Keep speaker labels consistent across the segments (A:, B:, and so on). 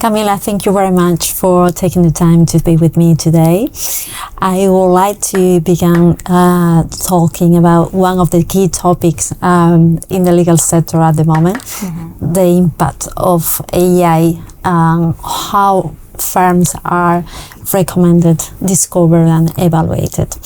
A: Camilla, thank you very much for taking the time to be with me today. I would like to begin talking about one of the key topics in the legal sector at the moment, the impact of AI and how firms are recommended, discovered and evaluated.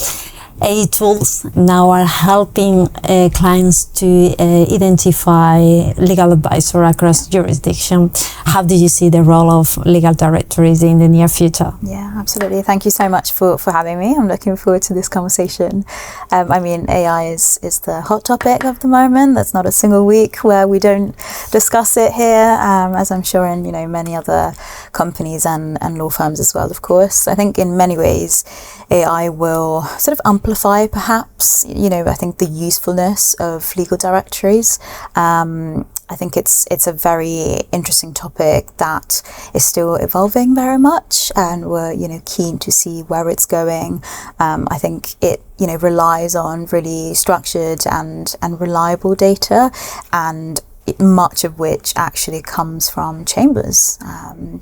A: AI tools now are helping clients to identify legal advisor across jurisdiction. How do you see the role of legal directories in the near future?
B: Yeah, absolutely. Thank you so much for having me. I'm looking forward to this conversation. I mean, AI is the hot topic of the moment. There's not a single week where we don't discuss it here, as I'm sure in many other companies and law firms as well, of course. I think in many ways, AI will sort of amplify perhaps, I think the usefulness of legal directories. I think it's a very interesting topic that is still evolving very much, and we're keen to see where it's going. I think it relies on really structured and reliable data, and much of which actually comes from chambers.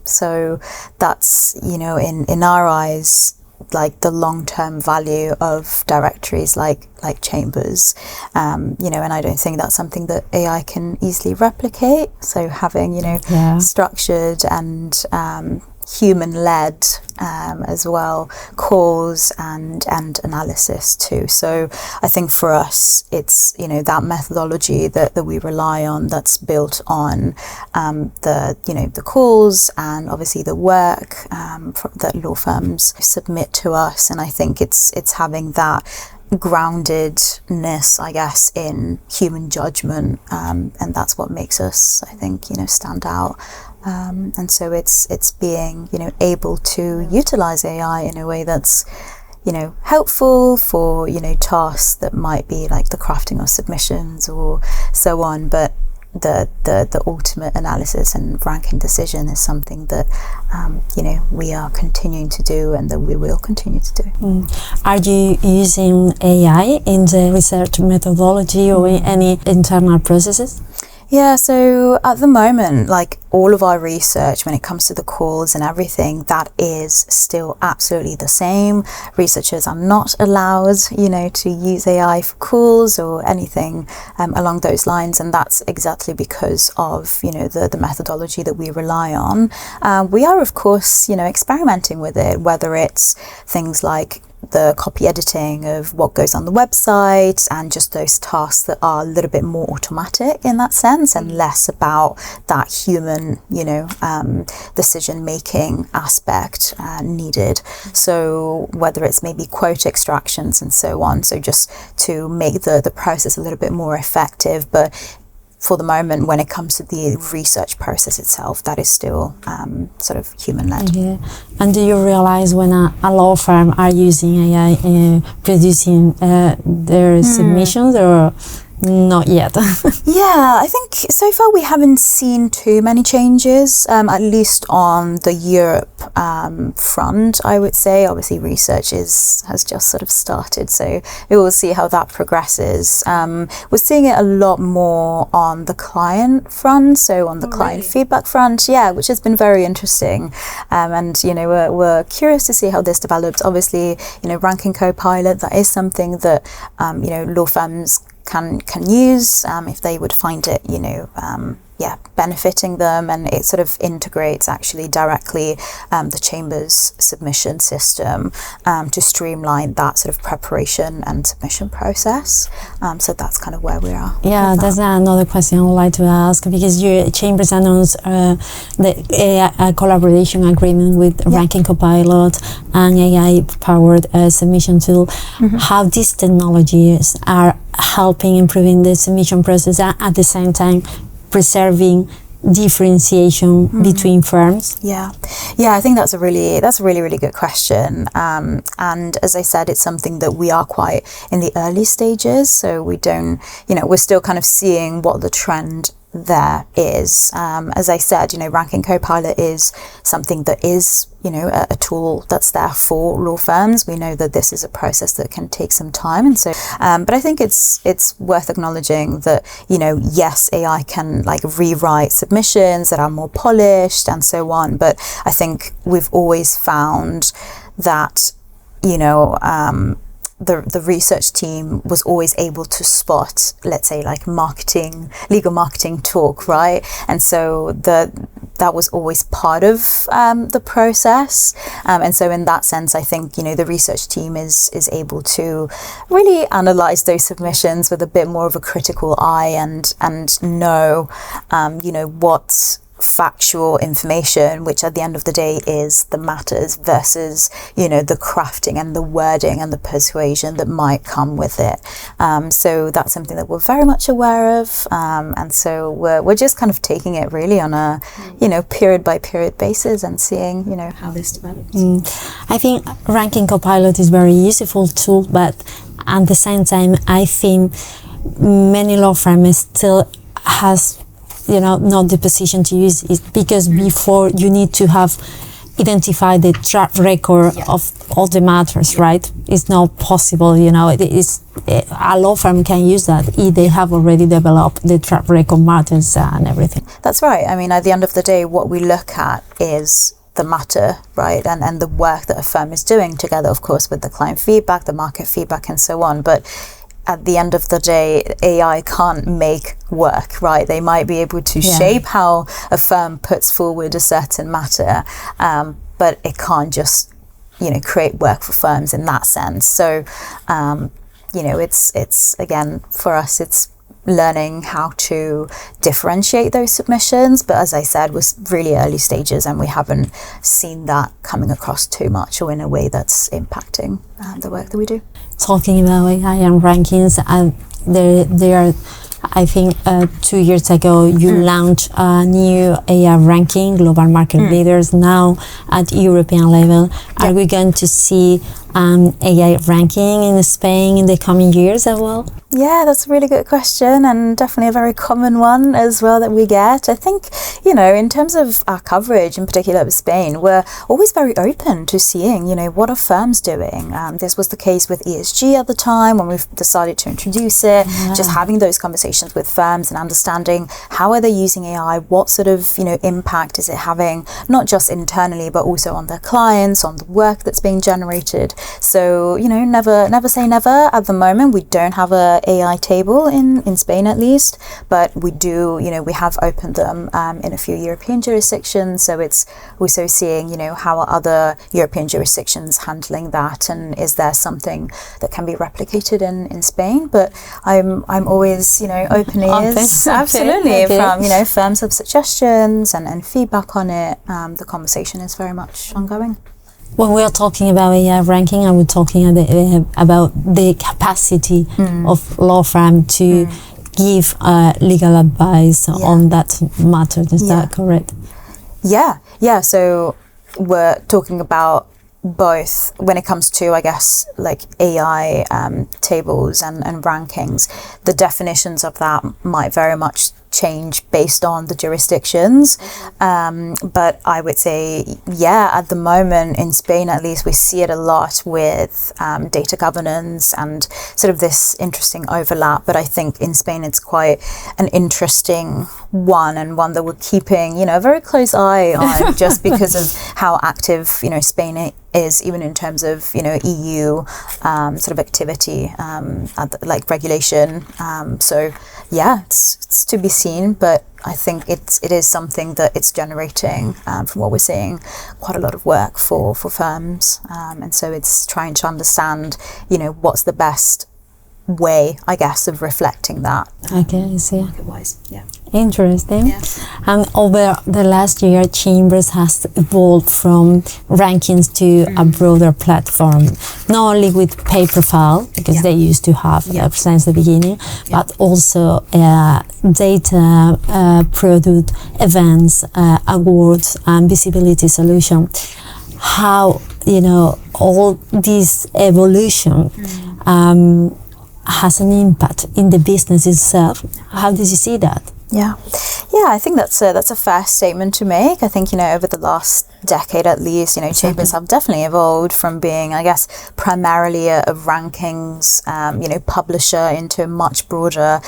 B: So that's in our eyes, like the long-term value of directories like chambers, and I don't think that's something that AI can easily replicate. So having structured and human-led as well calls and analysis too. So I think for us it's that methodology that we rely on, that's built on the calls and obviously the work that law firms submit to us. And I think it's having that groundedness, I guess, in human judgment, and that's what makes us, I think, stand out. And so it's being able to utilize AI in a way that's helpful for tasks that might be like the crafting of submissions or so on, but the ultimate analysis and ranking decision is something that we are continuing to do and that we will continue to do.
A: Are you using AI in the research methodology or in any internal processes?
B: Yeah, so at the moment, like all of our research when it comes to the calls and everything, that is still absolutely the same. Researchers are not allowed, to use AI for calls or anything along those lines, and that's exactly because of, the methodology that we rely on. We are, of course, experimenting with it, whether it's things like the copy editing of what goes on the website and just those tasks that are a little bit more automatic in that sense and less about that human, decision making aspect needed. So whether it's maybe quote extractions and so on, so just to make the process a little bit more effective. But for the moment, when it comes to the research process itself, that is still sort of human-led.
A: Yeah. And do you realize when a law firm are using AI in producing their submissions, or not yet?
B: Yeah, I think so far we haven't seen too many changes, at least on the Europe front, I would say. Obviously, research has just sort of started, so we will see how that progresses. We're seeing it a lot more on the client front, so on the client feedback front, which has been very interesting. And we're curious to see how this develops. Obviously, ranking co-pilot, that is something that law firms can use if they would find it benefiting them, and it sort of integrates actually directly the Chamber's submission system to streamline that sort of preparation and submission process. So that's kind of where we are.
A: Yeah, that's another question I would like to ask, because your Chambers announced the AI collaboration agreement with Ranking Copilot and AI-powered submission tool. How these technologies are helping improving the submission process at the same time preserving differentiation between firms?
B: Yeah, I think that's a really good question. And as I said, it's something that we are quite in the early stages, so we don't, we're still kind of seeing what the trend there is. As I said, Ranking Copilot is something that is, a tool that's there for law firms. We know that this is a process that can take some time. And so, but I think it's worth acknowledging that, yes, AI can like rewrite submissions that are more polished and so on. But I think we've always found that, the research team was always able to spot, let's say, like legal marketing talk, right? And so that was always part of the process. And so in that sense, I think, the research team is able to really analyze those submissions with a bit more of a critical eye and know, what factual information, which at the end of the day is the matters, versus the crafting and the wording and the persuasion that might come with it. So that's something that we're very much aware of, and so we're just kind of taking it really on a period by period basis and seeing how this develops.
A: I think Ranking Copilot is very useful tool, but at the same time I think many law firms still has not the position to use it, because before you need to have identified the track record of all the matters, right? It's not possible, a law firm can use that if they have already developed the track record matters and everything.
B: That's right. I mean, at the end of the day, what we look at is the matter, right? And the work that a firm is doing together, of course, with the client feedback, the market feedback, and so on. But at the end of the day, AI can't make work, right? They might be able to shape how a firm puts forward a certain matter, but it can't just, create work for firms in that sense. So, it's again, for us, it's learning how to differentiate those submissions. But as I said, was really early stages, and we haven't seen that coming across too much or in a way that's impacting the work that we do.
A: Talking about AI and rankings, and there are, I think 2 years ago you launched a new AI ranking, global market leaders, now at European level. Are we going to see AI ranking in Spain in the coming years as well?
B: Yeah, that's a really good question, and definitely a very common one as well that we get. I think, in terms of our coverage, in particular of Spain, we're always very open to seeing, what are firms doing. This was the case with ESG at the time when we've decided to introduce it, just having those conversations with firms and understanding how are they using AI, what sort of, impact is it having, not just internally, but also on their clients, on the work that's being generated. So, never say never. At the moment, we don't have a AI table in Spain, at least, but we do, we have opened them in a few European jurisdictions. So it's also seeing, how are other European jurisdictions handling that, and is there something that can be replicated in Spain? But I'm always, open ears, absolutely, from firms have suggestions and feedback on it. The conversation is very much ongoing.
A: When we are talking about AI ranking, are we talking about the capacity of law firm to give legal advice on that matter? Is that correct?
B: Yeah. So we're talking about both when it comes to, I guess, like AI tables and rankings. The definitions of that might very much change based on the jurisdictions, but I would say at the moment in Spain, at least, we see it a lot with data governance and sort of this interesting overlap. But I think in Spain it's quite an interesting one, and one that we're keeping a very close eye on just because of how active Spain is, even in terms of EU sort of activity, like regulation. So it's to be seen, but I think it is something that it's generating, from what we're seeing, quite a lot of work for firms, and so it's trying to understand what's the best way, I guess, of reflecting that.
A: Okay, I see.
B: Market-wise,
A: Interesting.
B: Yeah.
A: And over the last year, Chambers has evolved from rankings to a broader platform, not only with paper file, because they used to have since the beginning, but also data, product, events, awards, and visibility solution. How, all this evolution has an impact in the business itself. How did you see that?
B: Yeah, I think that's a fair statement to make. I think, over the last decade at least, chambers have definitely evolved from being, I guess, primarily a rankings, publisher into a much broader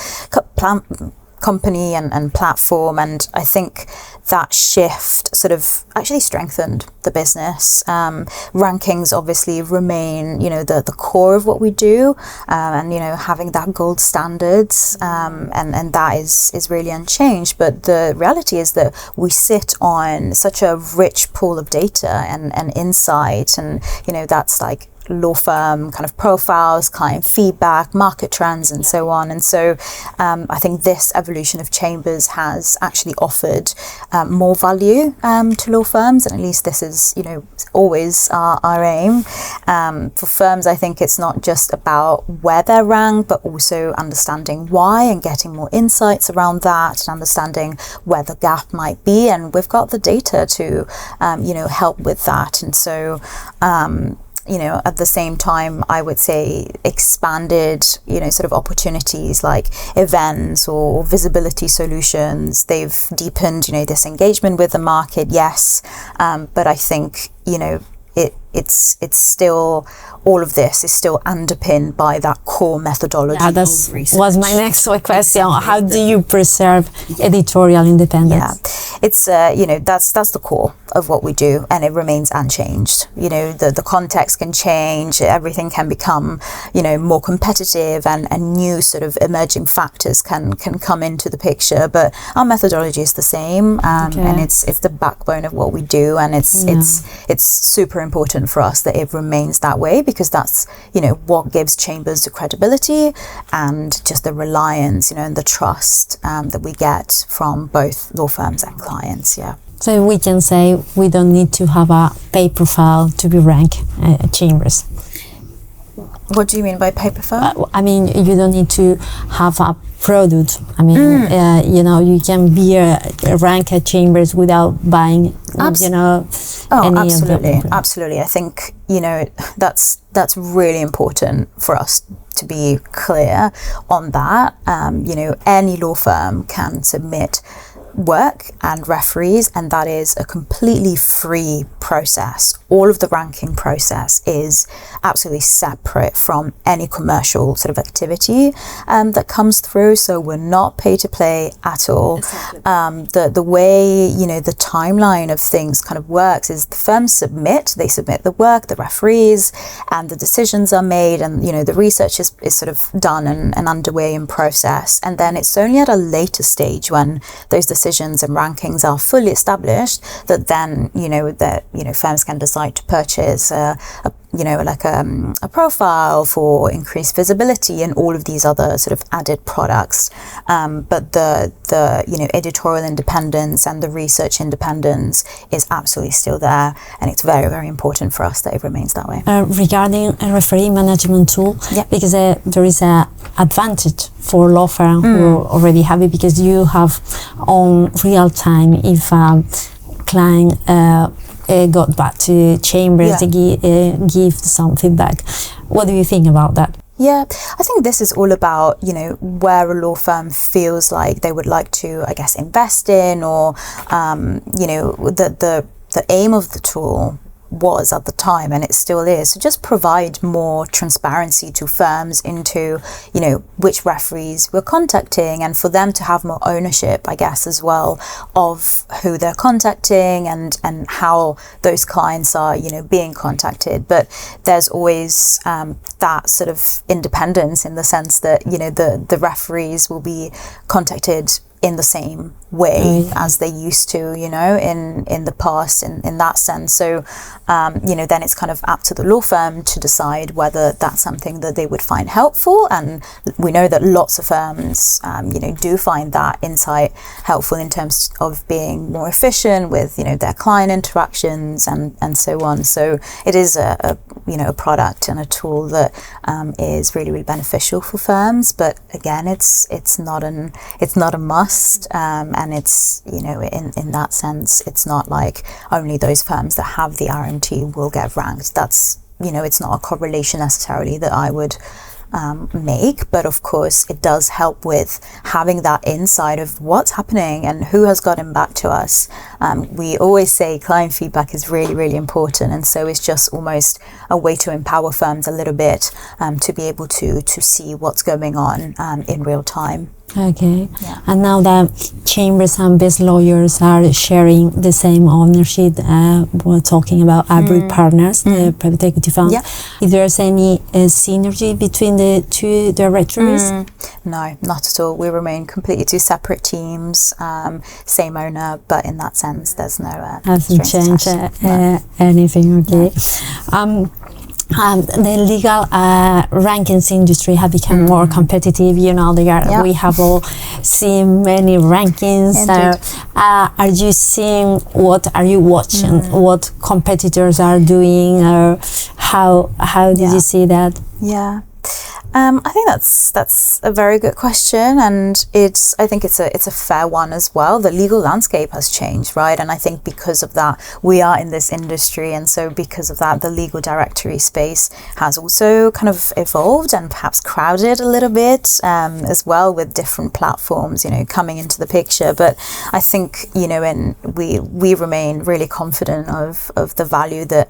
B: company and platform. And I think that shift sort of actually strengthened the business. Rankings obviously remain, the core of what we do, and, having that gold standards, and that is really unchanged. But the reality is that we sit on such a rich pool of data and insight, and, that's like law firm kind of profiles, client feedback, market trends, and so on. And so I think this evolution of chambers has actually offered more value to law firms, and at least this is, always our aim. For firms, I think it's not just about where they're ranked, but also understanding why and getting more insights around that, and understanding where the gap might be. And we've got the data to, help with that. And so at the same time, I would say expanded, sort of opportunities like events or visibility solutions. They've deepened, this engagement with the market, yes. But I think, it's still, all of this is still underpinned by that core methodology.
A: Yeah, that was my next question. How do you preserve editorial independence?
B: Yeah, it's that's the core of what we do, and it remains unchanged. The context can change, everything can become more competitive, and new sort of emerging factors can come into the picture, but our methodology is the same, and it's the backbone of what we do, and it's super important for us that it remains that way, because that's what gives chambers the credibility and just the reliance and the trust that we get from both law firms and clients.
A: So we can say we don't need to have a pay profile to be ranked chambers.
B: What do you mean by pay profile?
A: I mean, you don't need to have a product. I mean, you can be rank at chambers without buying, any
B: absolutely.
A: of them.
B: Absolutely. I think, that's really important for us to be clear on that. Any law firm can submit work and referees, and that is a completely free process. All of the ranking process is absolutely separate from any commercial sort of activity that comes through, so we're not pay to play at all. Exactly. The way the timeline of things kind of works is the firms submit the work, the referees, and the decisions are made, and the research is sort of done and underway in process, and then it's only at a later stage when those decisions and rankings are fully established that then firms can decide to purchase a profile for increased visibility and all of these other sort of added products. But the editorial independence and the research independence is absolutely still there, and it's very, very important for us that it remains that way.
A: Regarding a referee management tool, because there is an advantage for law firm who already have it, because you have on real time if a client got back to chambers to give some feedback. What do you think about that?
B: Yeah, I think this is all about, where a law firm feels like they would like to, I guess, invest in, or, the aim of the tool was at the time, and it still is, to just provide more transparency to firms into, which referees we're contacting, and for them to have more ownership, I guess, as well, of who they're contacting and how those clients are, being contacted. But there's always that sort of independence in the sense that, the referees will be contacted in the same way as they used to, in the past, in that sense. So, then it's kind of up to the law firm to decide whether that's something that they would find helpful. And we know that lots of firms, do find that insight helpful in terms of being more efficient with, their client interactions and so on. So it is a product and a tool that is really, really beneficial for firms. But again, it's not a must. And it's, in that sense, it's not like only those firms that have the RMT will get ranked. That's, it's not a correlation necessarily that I would make, but of course it does help with having that insight of what's happening and who has gotten back to us. We always say client feedback is really, really important, and so it's just almost a way to empower firms a little bit to be able to see what's going on in real time.
A: Okay.
B: Yeah.
A: And now that chambers and best lawyers are sharing the same ownership, we're talking about Abri Partners, the private equity fund.
B: Yeah.
A: Is there any synergy between the two directories?
B: No, not at all. We remain completely two separate teams, same owner, but in that sense, there's no
A: Hasn't changed anything, okay. The legal rankings industry have become more competitive. You know, we have all seen many rankings. Are you seeing, what are you watching, what competitors are doing, or how did you see that?
B: Yeah. I think that's a very good question, and I think it's a fair one as well. The legal landscape has changed, right? And I think because of that, we are in this industry, and so because of that, the legal directory space has also kind of evolved and perhaps crowded a little bit as well, with different platforms, coming into the picture. But I think, and we remain really confident of the value that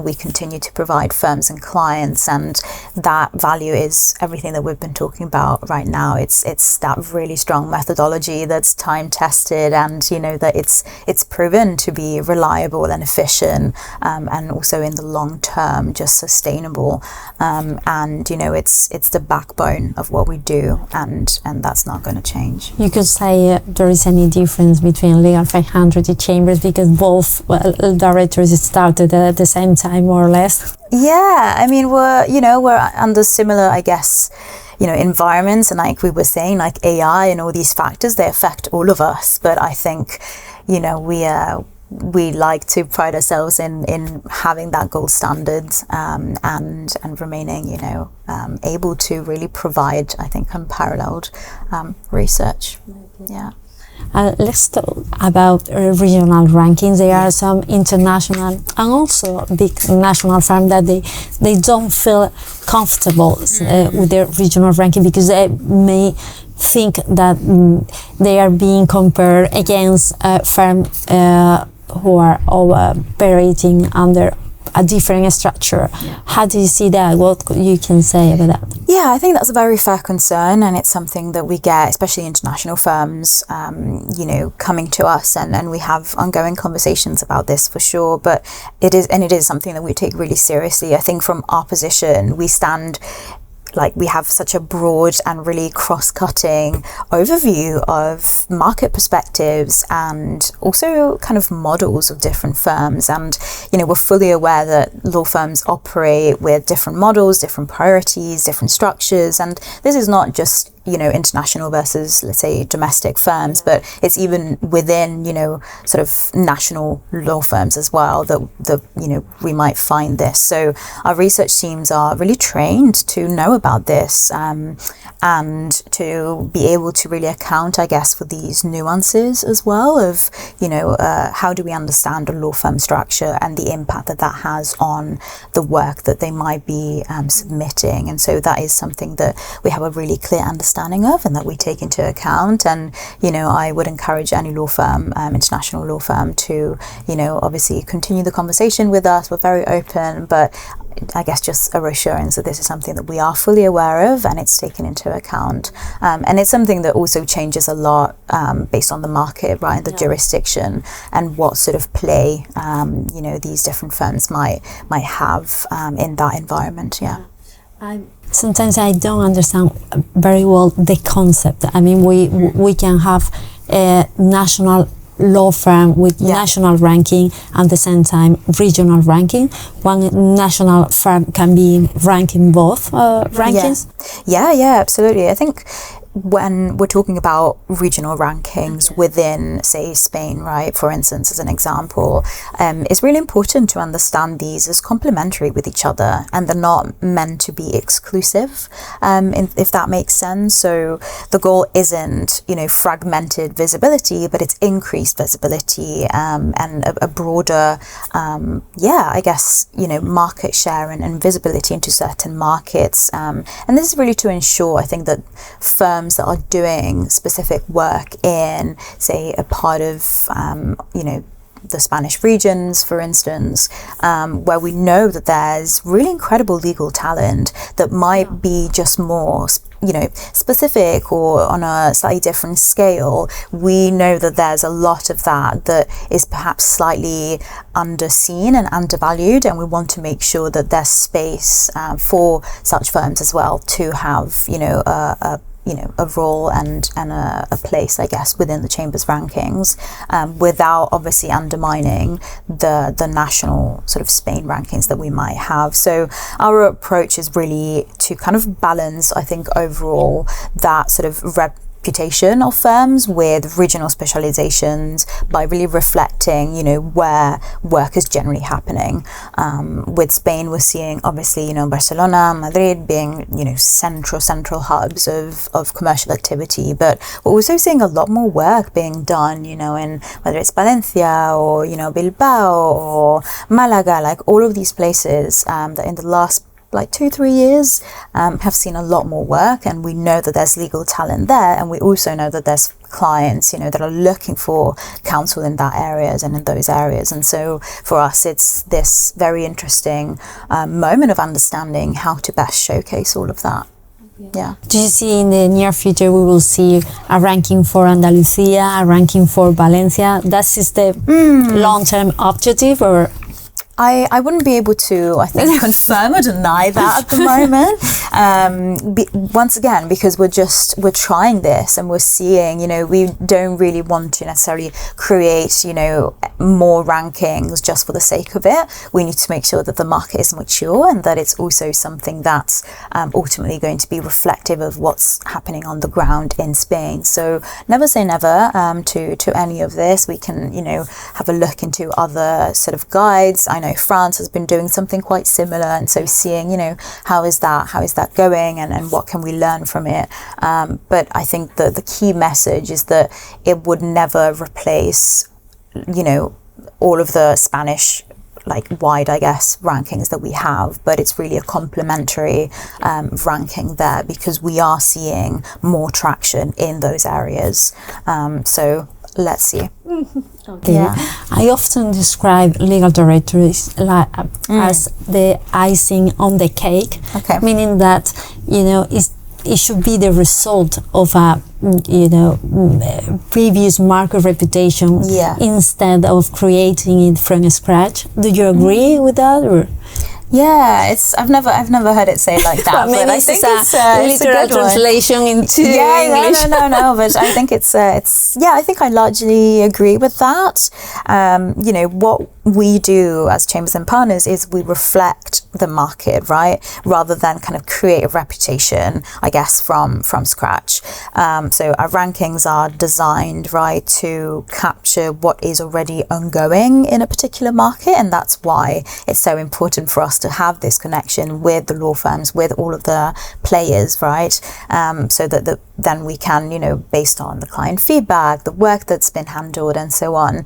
B: we continue to provide firms and clients, and that value is everything that we've been talking about right now. It's that really strong methodology that's time tested, and that it's proven to be reliable and efficient, and also in the long term just sustainable, and it's the backbone of what we do, and that's not going to change.
A: You could say there is any difference between Legal 500 chambers, because both directors started at the same time, more or less.
B: Yeah, I mean, we're under similar, I guess, environments, and like we were saying, like AI and all these factors, they affect all of us. But I think, we like to pride ourselves in having that gold standard, and remaining, able to really provide, I think, unparalleled research. Yeah.
A: Let's talk about regional rankings. There are some international and also big national firms that they don't feel comfortable with their regional ranking, because they may think that they are being compared against firms who are operating under a different structure. How do you see that? What you can say about that?
B: Yeah, I think that's a very fair concern, and it's something that we get, especially international firms, coming to us, and we have ongoing conversations about this for sure. But it is something that we take really seriously. I think from our position, we stand, we have such a broad and really cross-cutting overview of market perspectives and also kind of models of different firms. And, we're fully aware that law firms operate with different models, different priorities, different structures. And this is not just, international versus, let's say, domestic firms, but it's even within, sort of national law firms as well that we might find this. So our research teams are really trained to know about this, and to be able to really account, I guess, for these nuances as well of, how do we understand a law firm structure and the impact that has on the work that they might be submitting. And so that is something that we have a really clear understanding of and that we take into account. And, I would encourage any law firm, international law firm, to, obviously continue the conversation with us. We're very open, but I guess just a reassurance that this is something that we are fully aware of and it's taken into account. And it's something that also changes a lot based on the market, right, the jurisdiction, and what sort of play, these different firms might have in that environment. Yeah.
A: Sometimes I don't understand very well the concept. I mean, we can have a national law firm with national ranking and at the same time regional ranking. One national firm can be ranking both rankings.
B: Yeah, absolutely. I think when we're talking about regional rankings within, say, Spain, right, for instance, as an example, it's really important to understand these as complementary with each other, and they're not meant to be exclusive, if that makes sense. So the goal isn't, fragmented visibility, but it's increased visibility, and a broader, market share and visibility into certain markets. And this is really to ensure, I think, that firms that are doing specific work in, say, a part of, the Spanish regions, for instance, where we know that there's really incredible legal talent that might be just more specific or on a slightly different scale. We know that there's a lot of that is perhaps slightly underseen and undervalued, and we want to make sure that there's space for such firms as well to have a role and a place, I guess, within the Chamber's rankings, without obviously undermining the national sort of Spain rankings that we might have. So our approach is really to kind of balance, I think, overall that sort of reputation of firms with regional specializations by really reflecting, where work is generally happening. With Spain, we're seeing obviously, Barcelona, Madrid being, central hubs of commercial activity, but we're also seeing a lot more work being done, in whether it's Valencia or, Bilbao or Malaga, like all of these places that in the last 2-3 years have seen a lot more work, and we know that there's legal talent there, and we also know that there's clients that are looking for counsel in that areas and in those areas. And so for us, it's this very interesting moment of understanding how to best showcase all of that. Yeah.
A: Do you see in the near future we will see a ranking for Andalusia, a ranking for Valencia? That is the long-term objective, or?
B: I wouldn't be able to, I think, confirm or deny that at the moment. Once again, because we're trying this and we're seeing, we don't really want to necessarily create, more rankings just for the sake of it. We need to make sure that the market is mature and that it's also something that's ultimately going to be reflective of what's happening on the ground in Spain. So never say never to any of this. We can, have a look into other sort of guides. I know France has been doing something quite similar, and so seeing, how is that going, and what can we learn from it. But I think that the key message is that it would never replace, all of the Spanish wide, I guess, rankings that we have, but it's really a complementary ranking there, because we are seeing more traction in those areas. So let's see.
A: Okay. Yeah. I often describe legal directories as the icing on the cake, meaning that it should be the result of a previous market reputation instead of creating it from scratch. Do you agree with that, or?
B: Yeah, I've never heard it say like that.
A: But I think it's a literal translation into English.
B: No. But I think I think I largely agree with that. What we do as Chambers and Partners is we reflect the market, right, rather than kind of create a reputation, I guess, from scratch. So our rankings are designed, right, to capture what is already ongoing in a particular market, and that's why it's so important for us to have this connection with the law firms, with all of the players, right? So that then we can, based on the client feedback, the work that's been handled and so on,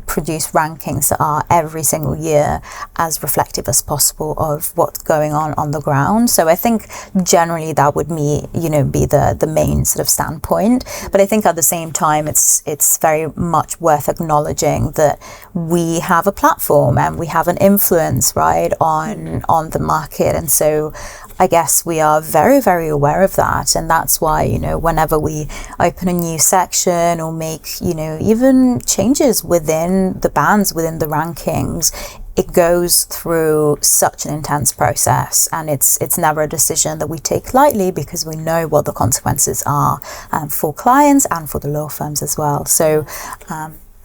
B: produce rankings that are every single year as reflective as possible of what's going on the ground. So I think generally that would be the main sort of standpoint. But I think at the same time, it's very much worth acknowledging that we have a platform and we have an influence, right, on the market. And so I guess we are very, very aware of that. And that's why, whenever we open a new section or make, even changes within the bands, within the rankings, it goes through such an intense process, and it's never a decision that we take lightly, because we know what the consequences are for clients and for the law firms as well. So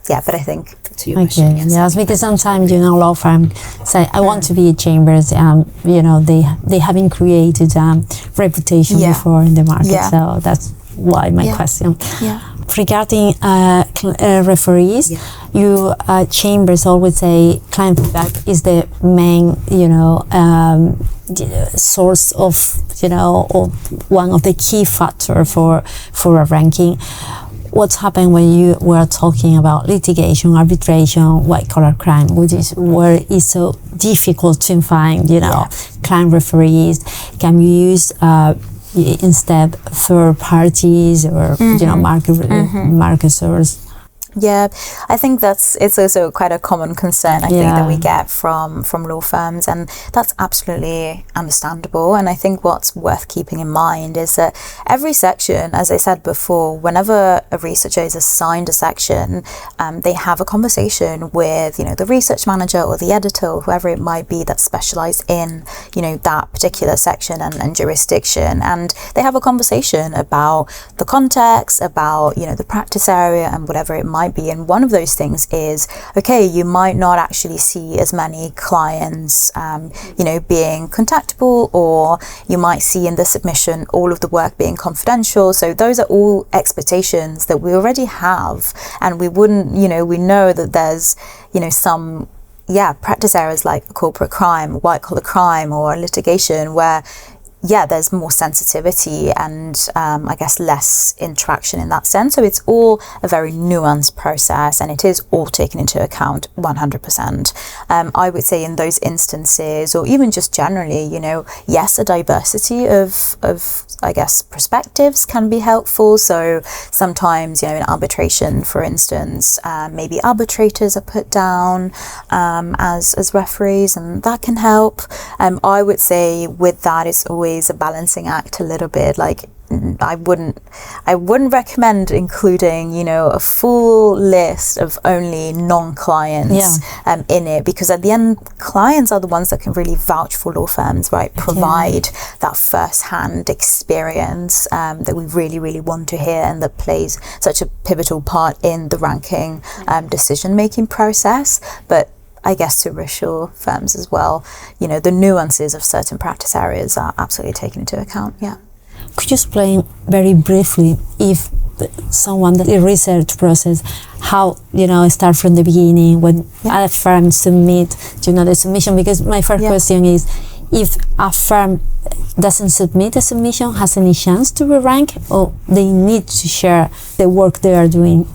B: but I think to your question,
A: yes, because sometimes, law firm say, I want to be chambers, they haven't created reputation before in the market, so that's why my question. Regarding referees, you chambers always say client feedback is the main, source of, or one of the key factor for a ranking. What's happened when you were talking about litigation, arbitration, white-collar crime, which is where it's so difficult to find, client referees? Can you use instead third parties or marketers?
B: Yeah, I think it's also quite a common concern, I think, that we get from law firms, and that's absolutely understandable. And I think what's worth keeping in mind is that every section, as I said before, whenever a researcher is assigned a section, they have a conversation with, the research manager or the editor or whoever it might be that's specialized in, that particular section and jurisdiction. And they have a conversation about the context, about, the practice area and whatever it might be. And one of those things is, okay, you might not actually see as many clients, being contactable, or you might see in the submission all of the work being confidential. So those are all expectations that we already have, and we wouldn't, we know that there's, some practice areas like corporate crime, white collar crime, or litigation where there's more sensitivity and I guess less interaction in that sense. So it's all a very nuanced process, and it is all taken into account 100%. I would say in those instances, or even just generally, yes, a diversity of I guess perspectives can be helpful. So sometimes, in arbitration, for instance, maybe arbitrators are put down as referees, and that can help. I would say with that, it's always a balancing act a little bit. Like, I wouldn't recommend including, a full list of only non-clients in it, because at the end, clients are the ones that can really vouch for law firms, right? Provide that first-hand experience that we really, really want to hear, and that plays such a pivotal part in the ranking decision-making process. But I guess to reassure firms as well, the nuances of certain practice areas are absolutely taken into account.
A: Could you explain very briefly, if someone that the research process, how start from the beginning when a firm submit the submission? Because my first question is, if a firm doesn't submit a submission, has any chance to re-rank, or they need to share the work they are doing?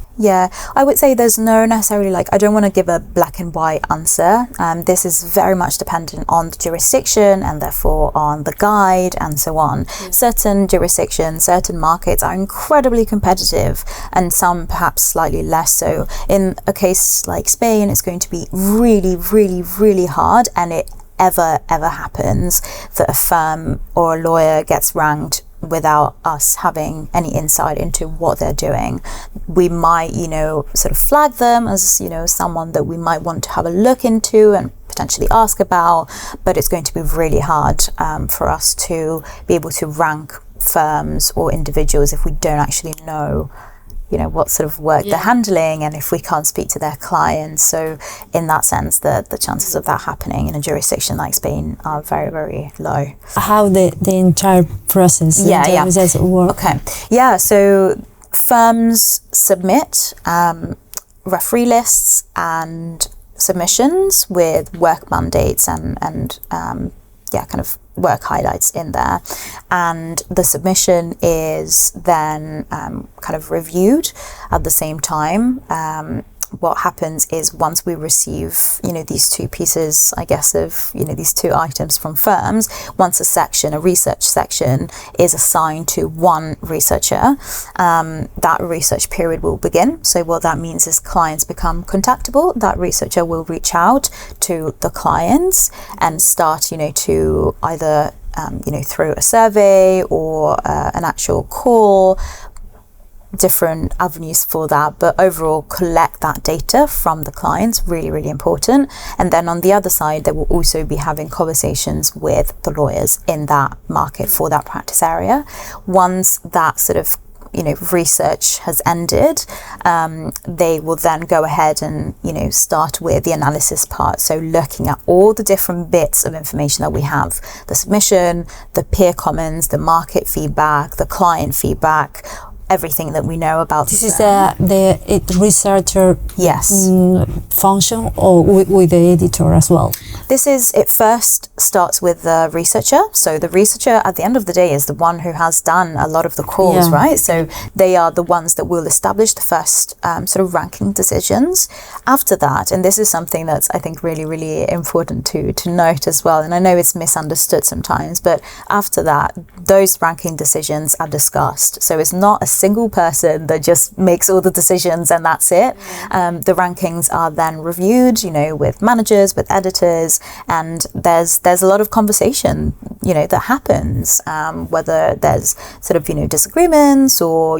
B: I would say there's no necessarily, I don't want to give a black and white answer. This is very much dependent on the jurisdiction and therefore on the guide and so on. Certain jurisdictions, certain markets are incredibly competitive, and some perhaps slightly less so. In a case like Spain, it's going to be really, really, really hard, and it ever happens that a firm or a lawyer gets ranked without us having any insight into what they're doing. We might, sort of flag them as, someone that we might want to have a look into and potentially ask about, but it's going to be really hard for us to be able to rank firms or individuals if we don't actually know what sort of work they're handling, and if we can't speak to their clients. So in that sense, the chances of that happening in a jurisdiction like Spain are very, very low.
A: How the entire process work?
B: Okay. So firms submit referee lists and submissions with work mandates and kind of work highlights in there, and the submission is then kind of reviewed at the same time. What happens is, once we receive, these two pieces, I guess, of, these two items from firms, once a research section is assigned to one researcher, that research period will begin. So what that means is clients become contactable. That researcher will reach out to the clients and start, to either, through a survey or an actual call, different avenues for that, but overall collect that data from the clients, really, really important. And then on the other side, they will also be having conversations with the lawyers in that market for that practice area. Once that sort of research has ended, they will then go ahead and, start with the analysis part. So looking at all the different bits of information that we have, the submission, the peer comments, the market feedback, the client feedback, everything that we know about
A: this is the researcher function, or with the editor as well?
B: It first starts with the researcher. So the researcher at the end of the day is the one who has done a lot of the calls, right? So they are the ones that will establish the first sort of ranking decisions. After that, and this is something that's I think really, really important to note as well, and I know it's misunderstood sometimes, but after that, those ranking decisions are discussed. So it's not a single person that just makes all the decisions and that's it. The rankings are then reviewed, with managers, with editors, and there's a lot of conversation, that happens, whether there's sort of, disagreements or,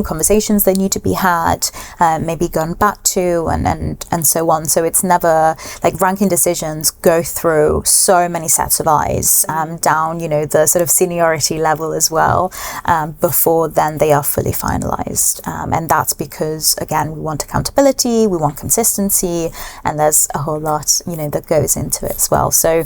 B: conversations that need to be had, maybe gone back to and so on. So it's never like ranking decisions go through so many sets of eyes, down, the sort of seniority level as well, before then they are fully finalized. And that's because, again, we want accountability, we want consistency, and there's a whole lot, that goes into it as well. So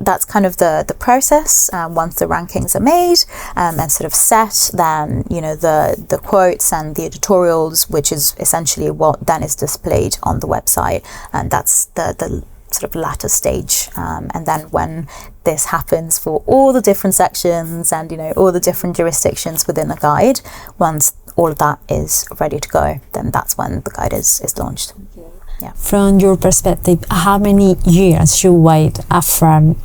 B: that's kind of the process. Once the rankings are made and sort of set, then, the quotes and the editorials, which is essentially what then is displayed on the website. And that's the sort of latter stage. And then when this happens for all the different sections and, all the different jurisdictions within the guide, once all of that is ready to go, then that's when the guide is launched. Yeah.
A: From your perspective, how many years should wait from,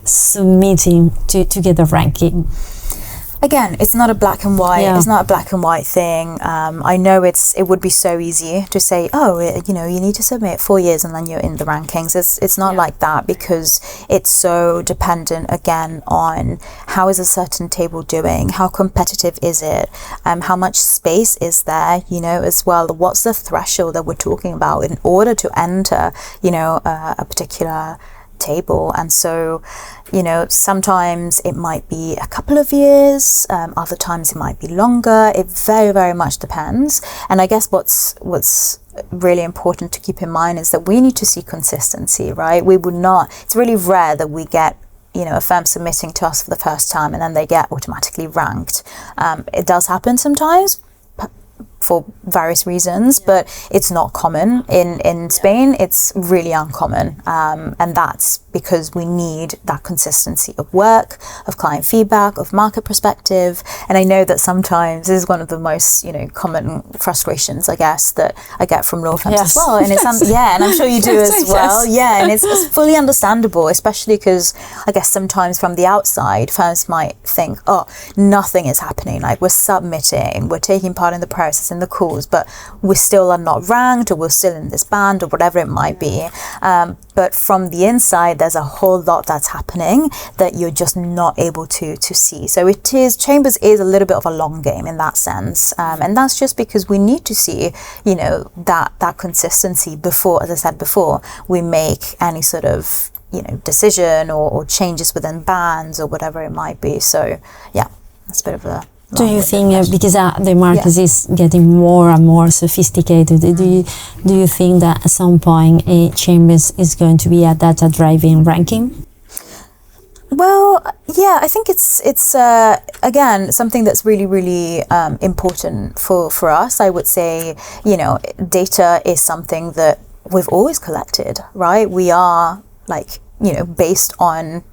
A: submitting to get a ranking?
B: Again, it's not a black and white. It's not a black and white thing. I know it would be so easy to say, you need to submit 4 years and then you're in the rankings. It's not like that, because it's so dependent again on how is a certain table doing, how competitive is it, how much space is there, as well. What's the threshold that we're talking about in order to enter, a particular table. And so, sometimes it might be a couple of years, other times it might be longer. It very, very much depends. And I guess what's really important to keep in mind is that we need to see consistency, right? It's really rare that we get a firm submitting to us for the first time and then they get automatically ranked. It does happen sometimes, for various reasons, but it's not common. In Spain, it's really uncommon. And that's because we need that consistency of work, of client feedback, of market perspective. And I know that sometimes this is one of the most, common frustrations, I guess, that I get from law firms as well. And it's, and I'm sure you do as well. Yeah, and it's fully understandable, especially because I guess sometimes from the outside, firms might think, nothing is happening. Like, we're submitting, we're taking part in the process, in the calls, but we still are not ranked, or we're still in this band, or whatever it might be. But from the inside, there's a whole lot that's happening that you're just not able to see. So Chambers is a little bit of a long game in that sense. And that's just because we need to see, that consistency before, as I said before, we make any sort of, decision or changes within bands or whatever it might be. So that's a bit of a...
A: Do you think, because the market is getting more and more sophisticated, do you think that at some point Chambers is going to be a data-driven ranking?
B: Well, I think it's again something that's really, really important for us. I would say, data is something that we've always collected, right? We are based on.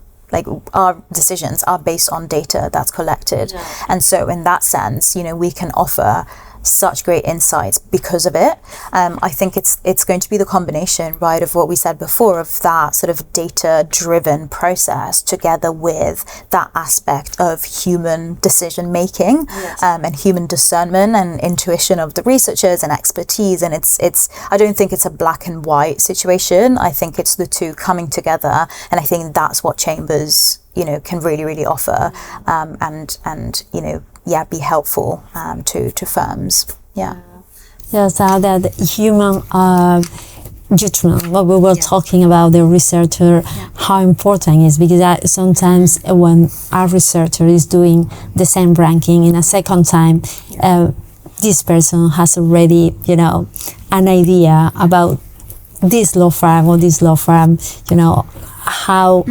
B: Our decisions are based on data that's collected. And so in that sense, we can offer such great insights because of it. I think it's going to be the combination, right, of what we said before, of that sort of data-driven process together with that aspect of human decision-making, and human discernment and intuition of the researchers and expertise. And it's I don't think it's a black and white situation. I think it's the two coming together. And I think that's what Chambers, can really, really offer, and be helpful to firms.
A: Yes, that human judgment, what we were talking about, the researcher, how important it is, because sometimes when a researcher is doing the same ranking in a second time, this person has already, an idea about this law firm or this law firm, how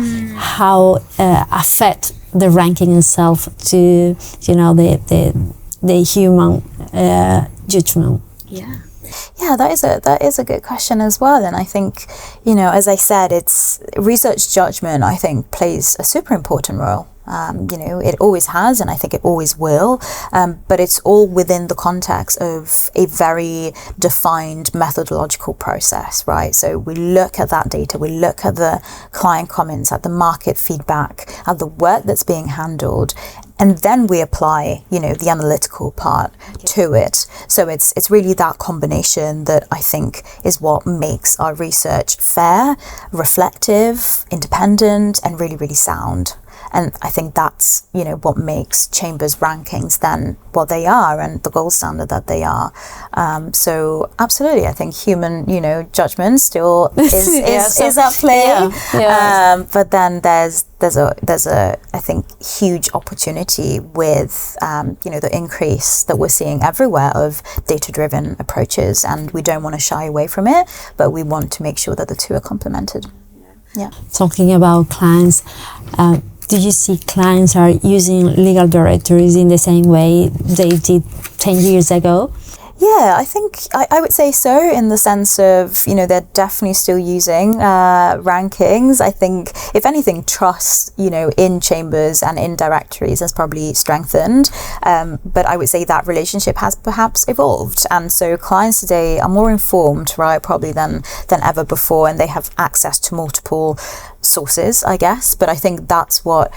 A: affect the ranking itself to, the human judgment.
B: Yeah, that is a good question as well. And I think, as I said, it's research judgment, I think, plays a super important role. It always has, and I think it always will, but it's all within the context of a very defined methodological process, right? So we look at that data, we look at the client comments, at the market feedback, at the work that's being handled, and then we apply, the analytical part to it. So it's really that combination that I think is what makes our research fair, reflective, independent, and really, really sound. And I think that's, what makes Chambers rankings then what they are and the gold standard that they are. So absolutely, I think human, judgment still is at play. But then there's a I think huge opportunity with the increase that we're seeing everywhere of data-driven approaches, and we don't want to shy away from it, but we want to make sure that the two are complemented. Yeah.
A: Talking about clients, do you see clients are using legal directories in the same way they did 10 years ago?
B: Yeah, I think I would say so, in the sense of, they're definitely still using rankings. I think, if anything, trust, in Chambers and in directories has probably strengthened. But I would say that relationship has perhaps evolved. And so clients today are more informed, right, probably than ever before, and they have access to multiple sources, I guess. But I think that's why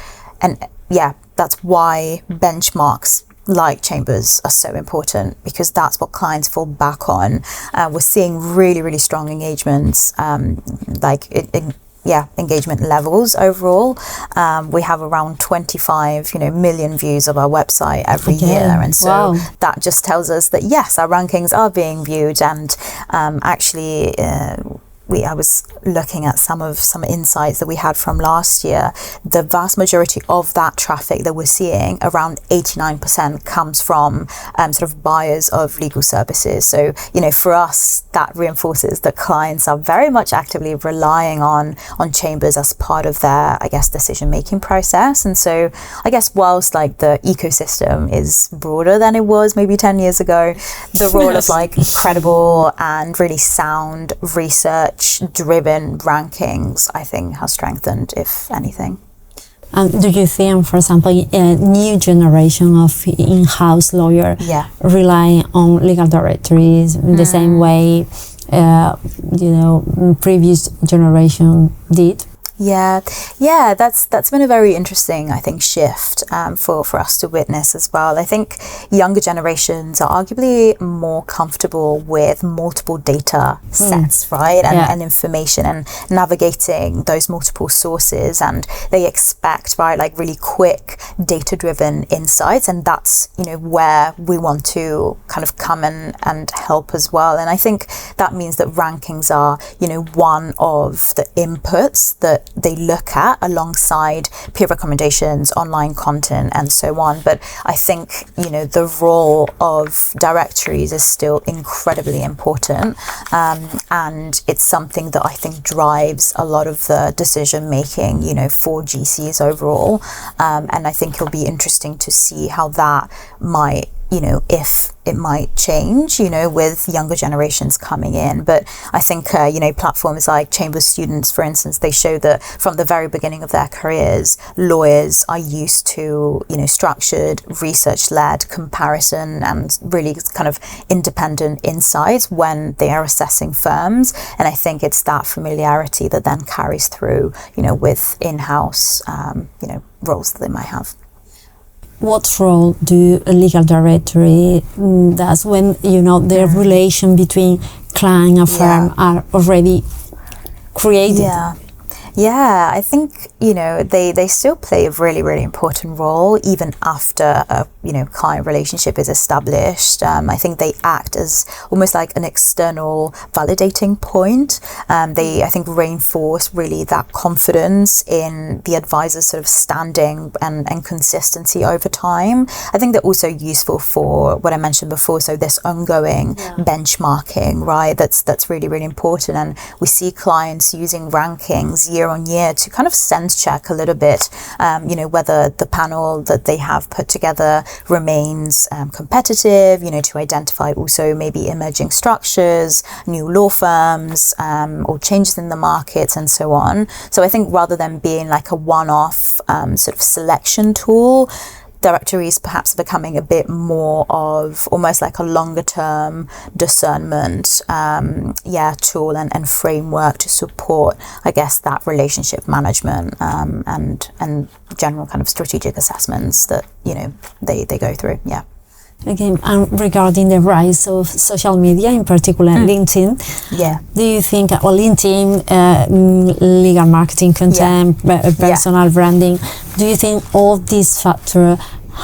B: benchmarks like Chambers are so important, because that's what clients fall back on. We're seeing really, really strong engagements, engagement levels overall. We have around 25 million views of our website every year, and so that just tells us that yes, our rankings are being viewed. And I was looking at some insights that we had from last year. The vast majority of that traffic that we're seeing, around 89%, comes from sort of buyers of legal services. So, for us, that reinforces that clients are very much actively relying on Chambers as part of their, I guess, decision-making process. And so I guess whilst the ecosystem is broader than it was maybe 10 years ago, the role of credible and really sound research-driven rankings, I think, has strengthened, if anything.
A: Do you think, for example, a new generation of in-house lawyers rely on legal directories in the same way, previous generation did?
B: Yeah, that's been a very interesting, I think, shift for us to witness as well. I think younger generations are arguably more comfortable with multiple data sets, right, and information, and navigating those multiple sources, and they expect, right, really quick data-driven insights, and that's where we want to kind of come and help as well. And I think that means that rankings are one of the inputs that they look at alongside peer recommendations, online content, and so on. But I think the role of directories is still incredibly important, and it's something that I think drives a lot of the decision making for GCs overall, and I think it'll be interesting to see how that might if it might change, with younger generations coming in. But I think, platforms like Chambers Students, for instance, they show that from the very beginning of their careers, lawyers are used to, structured, research-led comparison and really kind of independent insights when they are assessing firms. And I think it's that familiarity that then carries through, with in-house, roles that they might have.
A: What role do a legal directory does when the relation between client and firm are already created?
B: Yeah, I think, they still play a really, really important role even after a, client relationship is established. I think they act as almost like an external validating point. They, I think, reinforce really that confidence in the advisor's sort of standing and consistency over time. I think they're also useful for what I mentioned before, so this ongoing benchmarking, right? That's really, really important. And we see clients using rankings year on year to kind of sense check a little bit, whether the panel that they have put together remains competitive, to identify also maybe emerging structures, new law firms, or changes in the markets and so on. So I think rather than being like a one-off sort of selection tool, directories perhaps becoming a bit more of almost like a longer term discernment tool and framework to support, I guess, that relationship management and general kind of strategic assessments that they go through.
A: Again, regarding the rise of social media, in particular LinkedIn, do you think, LinkedIn, legal marketing content, personal branding, do you think all these factors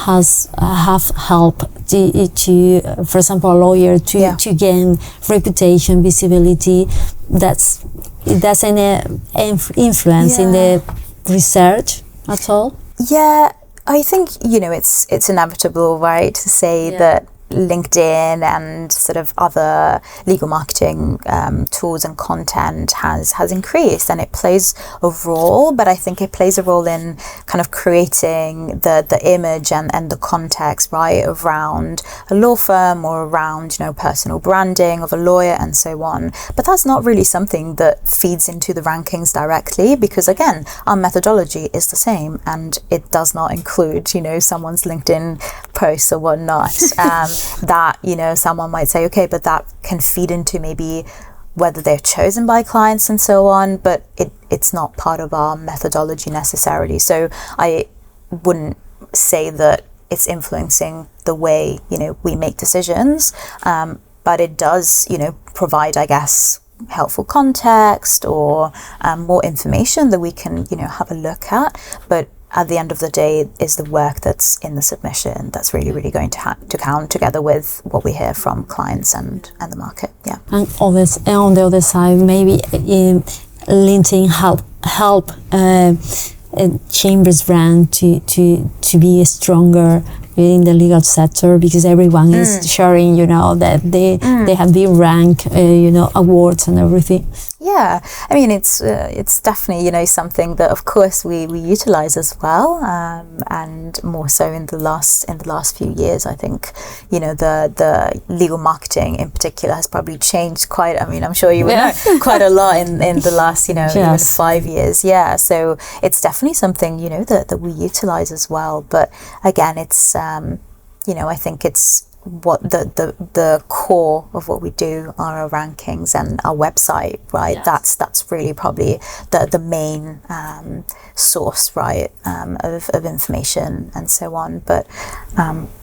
A: have helped to, for example, a lawyer to gain reputation, visibility? Does any influence in the research at all?
B: I think, it's inevitable, right, to say that LinkedIn and sort of other legal marketing tools and content has increased, and it plays a role, but I think it plays a role in kind of creating the image and the context, right, around a law firm or around, personal branding of a lawyer and so on. But that's not really something that feeds into the rankings directly, because again, our methodology is the same and it does not include, someone's LinkedIn posts or whatnot. That, someone might say, okay, but that can feed into maybe whether they're chosen by clients and so on, but it's not part of our methodology necessarily. So I wouldn't say that it's influencing the way, we make decisions, but it does, provide, I guess, helpful context or more information that we can, have a look at. But at the end of the day, is the work that's in the submission that's really, really going to count, together with what we hear from clients and the market.
A: And on the other side, maybe LinkedIn help Chambers brand to be stronger in the legal sector, because everyone is sharing, that they have been ranked, awards and everything.
B: I mean, it's definitely, something that of course we utilize as well, and more so in the last few years. I think, the legal marketing in particular has probably changed quite, I mean, I'm sure you would know, quite a lot in the last, even 5 years. So it's definitely something, that we utilize as well. But again, it's, I think it's what the core of what we do are our rankings and our website, right? That's really probably the main source, right, of information and so on. But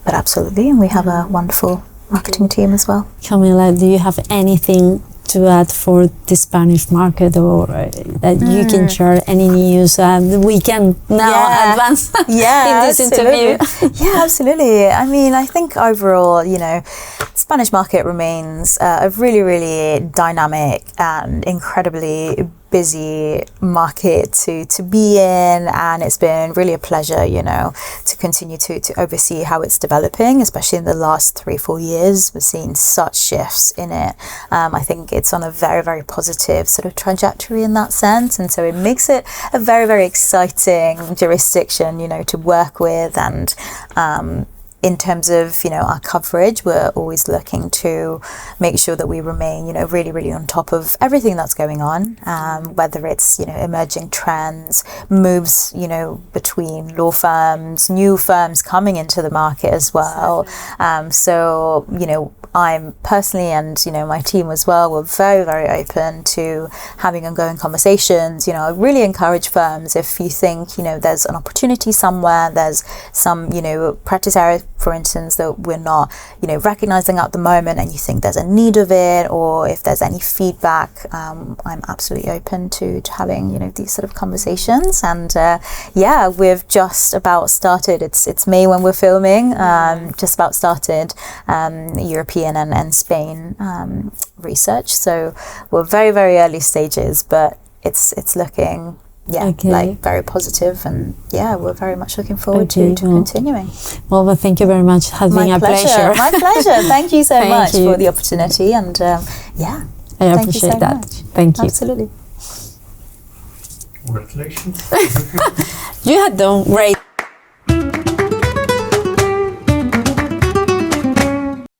B: absolutely, and we have a wonderful marketing team as well.
A: Camilla, do you have anything to add for the Spanish market, or that you can share any news we can now advance in this interview?
B: Absolutely. I mean, I think overall, Spanish market remains a really, really dynamic and incredibly busy market to be in, and it's been really a pleasure, to continue to oversee how it's developing, especially in the last 3-4 years. We've seen such shifts in it. I think it's on a very, very positive sort of trajectory in that sense, and so it makes it a very, very exciting jurisdiction, to work with. And in terms of, our coverage, we're always looking to make sure that we remain, really, really on top of everything that's going on, whether it's, emerging trends, moves, between law firms, new firms coming into the market as well. So, I'm personally, and my team as well, we're very, very open to having ongoing conversations. I really encourage firms, if you think there's an opportunity somewhere, there's some practice area, for instance, that we're not recognizing at the moment, and you think there's a need of it, or if there's any feedback, I'm absolutely open to having these sort of conversations. And we've just about started. It's May when we're filming. Just about started European and Spain research. So we're very, very early stages, but it's looking very positive, and we're very much looking forward to continuing.
A: Well, thank you very much. It has been a pleasure.
B: My pleasure. Thank you so much for the opportunity, and I
A: appreciate that. Thank you.
B: Absolutely.
C: Congratulations.
A: You had done great.